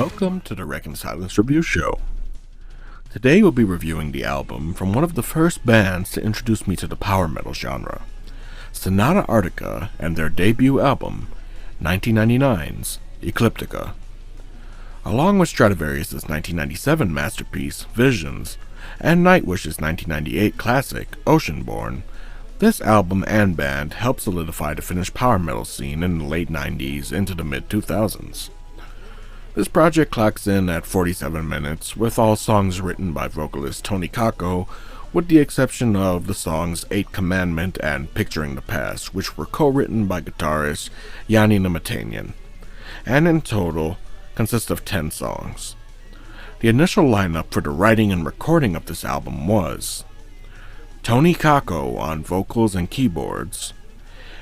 Welcome to the Wreck and Silence Review Show. Today we'll be reviewing the album from one of the first bands to introduce me to the power metal genre, Sonata Arctica, and their debut album, 1999's Ecliptica. Along with Stratovarius' 1997 masterpiece, Visions, and Nightwish's 1998 classic, Oceanborn, this album and band helped solidify the Finnish power metal scene in the late 90s into the mid-2000s. This project clocks in at 47 minutes, with all songs written by vocalist Toni Kakko, with the exception of the songs Eighth Commandment and Picturing the Past, which were co-written by guitarist Jani Namatanyan, and in total consist of 10 songs. The initial lineup for the writing and recording of this album was Toni Kakko on vocals and keyboards,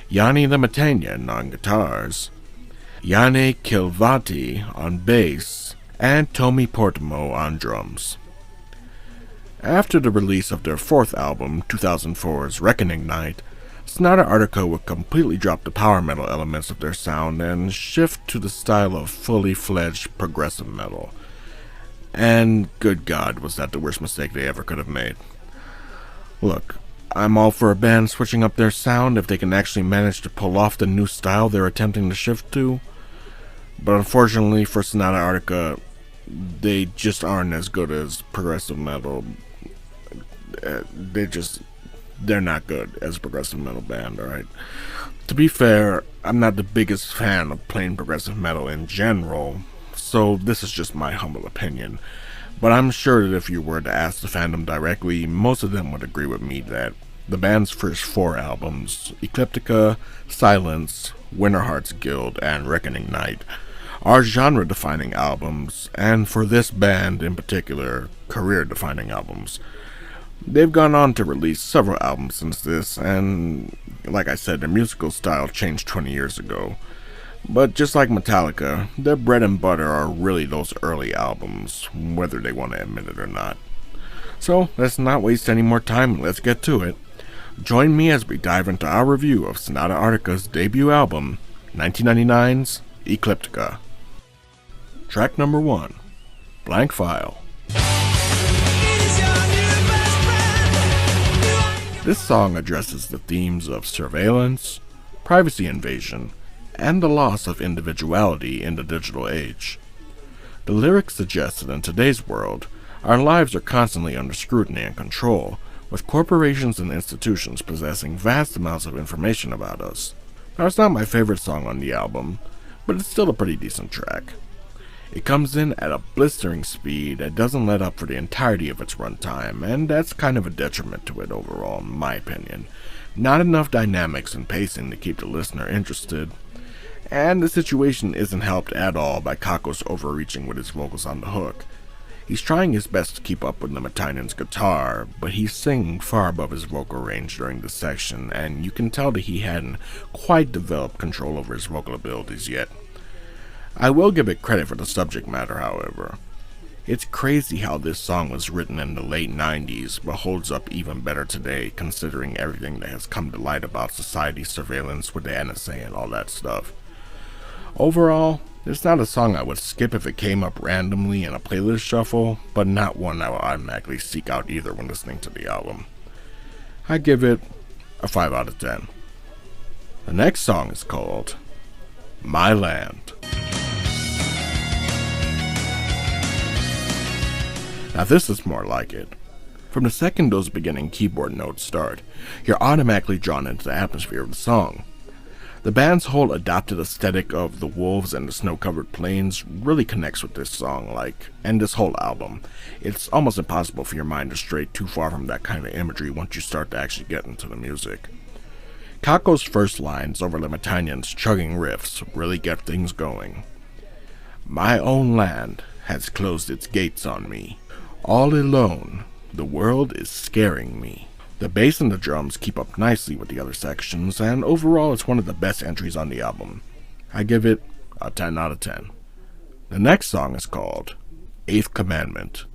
Jani Namatanyan on guitars, Janne Kilvati on bass, and Tomi Portamo on drums. After the release of their fourth album, 2004's Reckoning Night, Sonata Arctica would completely drop the power metal elements of their sound and shift to the style of fully fledged progressive metal. And good God, was that the worst mistake they ever could have made. Look, I'm all for a band switching up their sound if they can actually manage to pull off the new style they're attempting to shift to. But unfortunately for Sonata Arctica, they just aren't as good as progressive metal. They're not good as a progressive metal band, alright? To be fair, I'm not the biggest fan of plain progressive metal in general, so this is just my humble opinion. But I'm sure that if you were to ask the fandom directly, most of them would agree with me that the band's first 4 albums, Ecliptica, Silence, Winterheart's Guild, and Reckoning Night, are genre-defining albums, and for this band in particular, career-defining albums. They've gone on to release several albums since this, and like I said, their musical style changed 20 years ago. But just like Metallica, their bread and butter are really those early albums, whether they want to admit it or not. So, let's not waste any more time and let's get to it. Join me as we dive into our review of Sonata Arctica's debut album, 1999's Ecliptica. Track number 1, Blank File. This song addresses the themes of surveillance, privacy invasion, and the loss of individuality in the digital age. The lyrics suggest that in today's world, our lives are constantly under scrutiny and control, with corporations and institutions possessing vast amounts of information about us. Now, it's not my favorite song on the album, but it's still a pretty decent track. It comes in at a blistering speed that doesn't let up for the entirety of its runtime, and that's kind of a detriment to it overall, in my opinion. Not enough dynamics and pacing to keep the listener interested, and the situation isn't helped at all by Kakko's overreaching with his vocals on the hook. He's trying his best to keep up with Namatanyan's guitar, but he's singing far above his vocal range during this section, and you can tell that he hadn't quite developed control over his vocal abilities yet. I will give it credit for the subject matter, however. It's crazy how this song was written in the late 90s, but holds up even better today, considering everything that has come to light about society's surveillance with the NSA and all that stuff. Overall, it's not a song I would skip if it came up randomly in a playlist shuffle, but not one I will automatically seek out either when listening to the album. I give it a 5 out of 10. The next song is called My Land. Now this is more like it. From the second those beginning keyboard notes start, you're automatically drawn into the atmosphere of the song. The band's whole adopted aesthetic of the wolves and the snow-covered plains really connects with this song, and this whole album. It's almost impossible for your mind to stray too far from that kind of imagery once you start to actually get into the music. Kakko's first lines over Namatanyan's chugging riffs really get things going. My own land has closed its gates on me. All alone, the world is scaring me. The bass and the drums keep up nicely with the other sections, and overall it's one of the best entries on the album. I give it a 10 out of 10. The next song is called Eighth Commandment.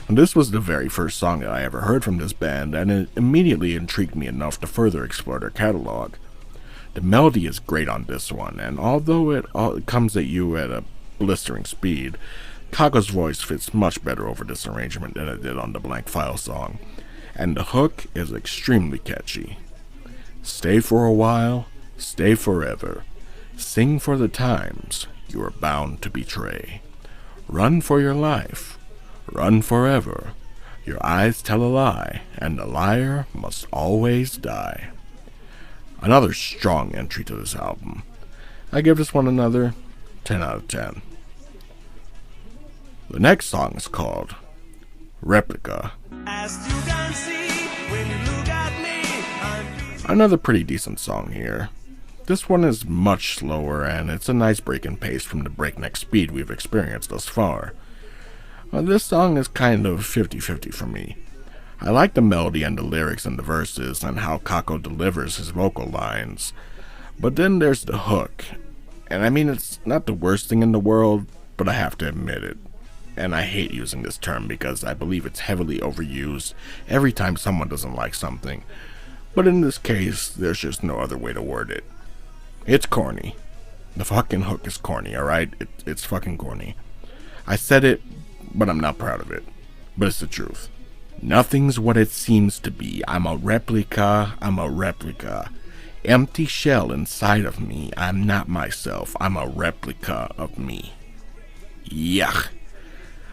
And this was the very first song that I ever heard from this band, and it immediately intrigued me enough to further explore their catalog. The melody is great on this one, and although it comes at you at a blistering speed, Kako's voice fits much better over this arrangement than it did on the Blank File song, and the hook is extremely catchy. Stay for a while, stay forever. Sing for the times you are bound to betray. Run for your life, run forever. Your eyes tell a lie, and the liar must always die. Another strong entry to this album. I give this one another 10 out of 10. The next song is called Replica. As you can see, when you look at me, another pretty decent song here. This one is much slower, and it's a nice break in pace from the breakneck speed we've experienced thus far. This song is kind of 50-50 for me. I like the melody and the lyrics and the verses and how Kako delivers his vocal lines. But then there's the hook. And I mean, it's not the worst thing in the world, but I have to admit it. And I hate using this term because I believe it's heavily overused every time someone doesn't like something. But in this case, there's just no other way to word it. It's corny. The fucking hook is corny, alright? It's fucking corny. I said it, but I'm not proud of it. But it's the truth. Nothing's what it seems to be. I'm a replica. Empty shell inside of me. I'm not myself. I'm a replica of me. Yuck.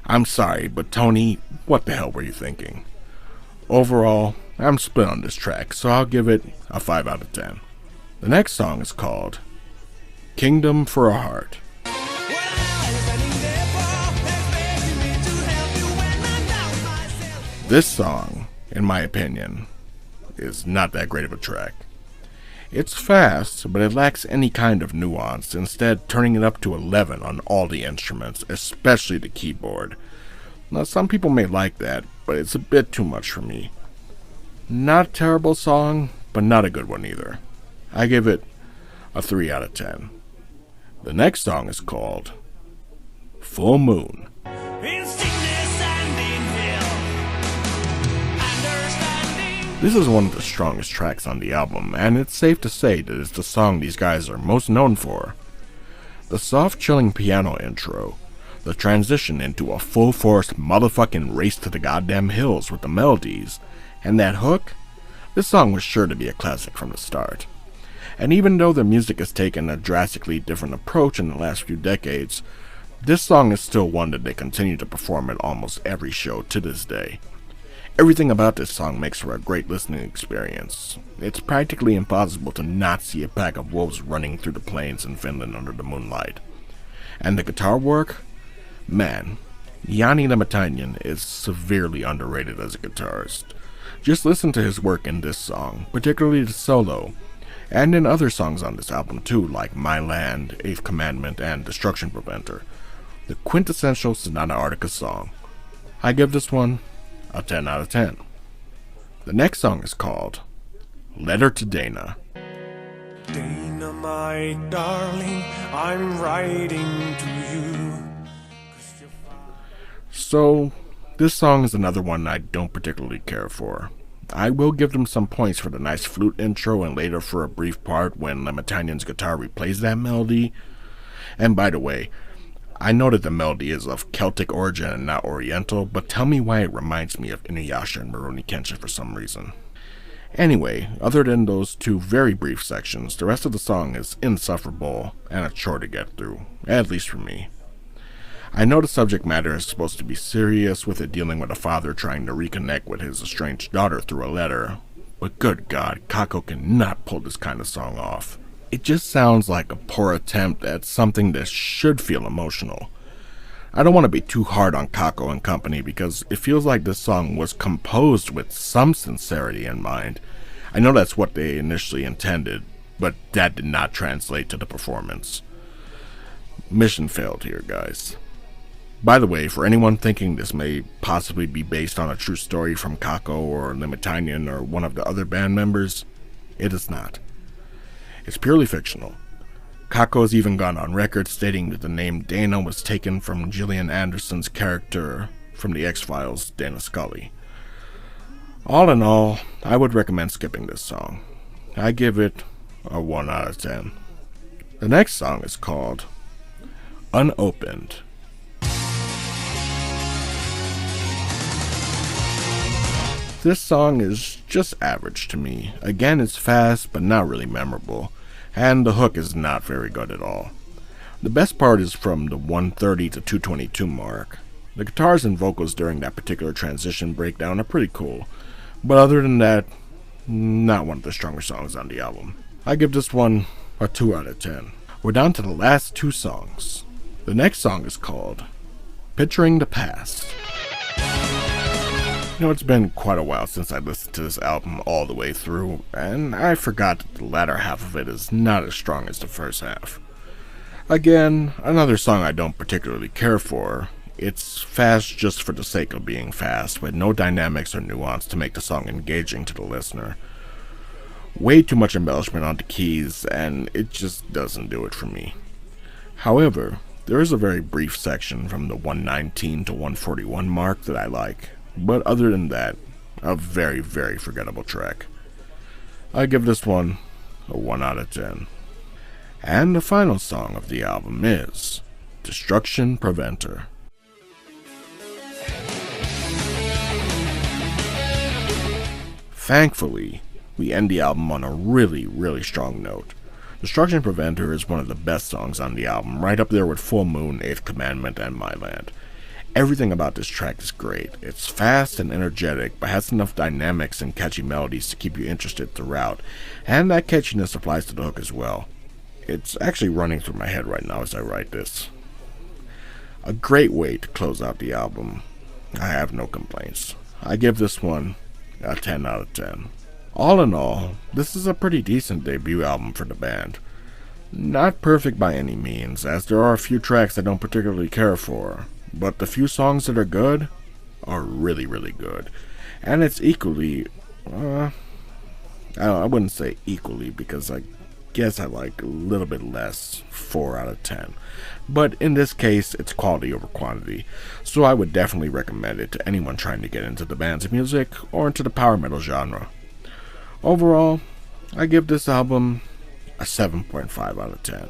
I'm sorry, but Tony, what the hell were you thinking? Overall, I'm split on this track, so I'll give it a 5 out of 10. The next song is called Kingdom for a Heart. This song, in my opinion, is not that great of a track. It's fast, but it lacks any kind of nuance, instead turning it up to 11 on all the instruments, especially the keyboard. Now, some people may like that, but it's a bit too much for me. Not a terrible song, but not a good one either. I give it a 3 out of 10. The next song is called Full Moon. This is one of the strongest tracks on the album, and it's safe to say that it's the song these guys are most known for. The soft, chilling piano intro, the transition into a full-force motherfucking race to the goddamn hills with the melodies, and that hook, this song was sure to be a classic from the start. And even though the music has taken a drastically different approach in the last few decades, this song is still one that they continue to perform at almost every show to this day. Everything about this song makes for a great listening experience. It's practically impossible to not see a pack of wolves running through the plains in Finland under the moonlight. And the guitar work? Man, Jani Lematainen is severely underrated as a guitarist. Just listen to his work in this song, particularly the solo, and in other songs on this album too, like My Land, Eighth Commandment, and Destruction Preventer. The quintessential Sonata Arctica song. I give this one a 10 out of 10. The next song is called Letter to Dana. Dana, my darling, I'm writing to you. So, this song is another one I don't particularly care for. I will give them some points for the nice flute intro and later for a brief part when Lematainen's guitar replays that melody. And by the way, I know that the melody is of Celtic origin and not Oriental, but tell me why it reminds me of Inuyasha and Rurouni Kenshin for some reason. Anyway, other than those two very brief sections, the rest of the song is insufferable and a chore to get through, at least for me. I know the subject matter is supposed to be serious, with it dealing with a father trying to reconnect with his estranged daughter through a letter, but good God, Kako cannot pull this kind of song off. It just sounds like a poor attempt at something that should feel emotional. I don't want to be too hard on Kako and company because it feels like this song was composed with some sincerity in mind. I know that's what they initially intended, but that did not translate to the performance. Mission failed here, guys. By the way, for anyone thinking this may possibly be based on a true story from Kako or Lematainen or one of the other band members, it is not. It's purely fictional. Kako has even gone on record stating that the name Dana was taken from Gillian Anderson's character from the X-Files, Dana Scully. All in all, I would recommend skipping this song. I give it a 1 out of 10. The next song is called Unopened. This song is just average to me. Again, it's fast, but not really memorable, and the hook is not very good at all. The best part is from the 130 to 222 mark. The guitars and vocals during that particular transition breakdown are pretty cool, but other than that, not one of the stronger songs on the album. I give this one a 2 out of 10. We're down to the last two songs. The next song is called Picturing the Past. You know, it's been quite a while since I listened to this album all the way through, and I forgot that the latter half of it is not as strong as the first half. Again, another song I don't particularly care for. It's fast just for the sake of being fast, with no dynamics or nuance to make the song engaging to the listener. Way too much embellishment on the keys, and it just doesn't do it for me. However, there is a very brief section from the 119 to 141 mark that I like. But other than that, a very, very forgettable track. I give this one a 1 out of 10. And the final song of the album is Destruction Preventer. Thankfully, we end the album on a really, really strong note. Destruction Preventer is one of the best songs on the album, right up there with Full Moon, Eighth Commandment, and My Land. Everything about this track is great. It's fast and energetic, but has enough dynamics and catchy melodies to keep you interested throughout, and that catchiness applies to the hook as well. It's actually running through my head right now as I write this. A great way to close out the album. I have no complaints. I give this one a 10 out of 10. All in all, this is a pretty decent debut album for the band. Not perfect by any means, as there are a few tracks I don't particularly care for. But the few songs that are good are really, really good. And it's equally, I wouldn't say equally, because I guess I like a little bit less, 4 out of 10. But in this case, it's quality over quantity, so I would definitely recommend it to anyone trying to get into the band's music or into the power metal genre. Overall, I give this album a 7.5 out of 10.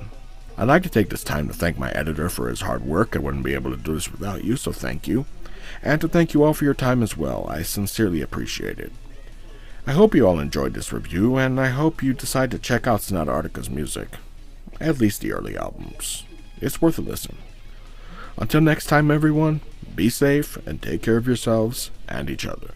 I'd like to take this time to thank my editor for his hard work. I wouldn't be able to do this without you, so thank you. And to thank you all for your time as well. I sincerely appreciate it. I hope you all enjoyed this review, and I hope you decide to check out Sonata Arctica's music. At least the early albums. It's worth a listen. Until next time, everyone, be safe and take care of yourselves and each other.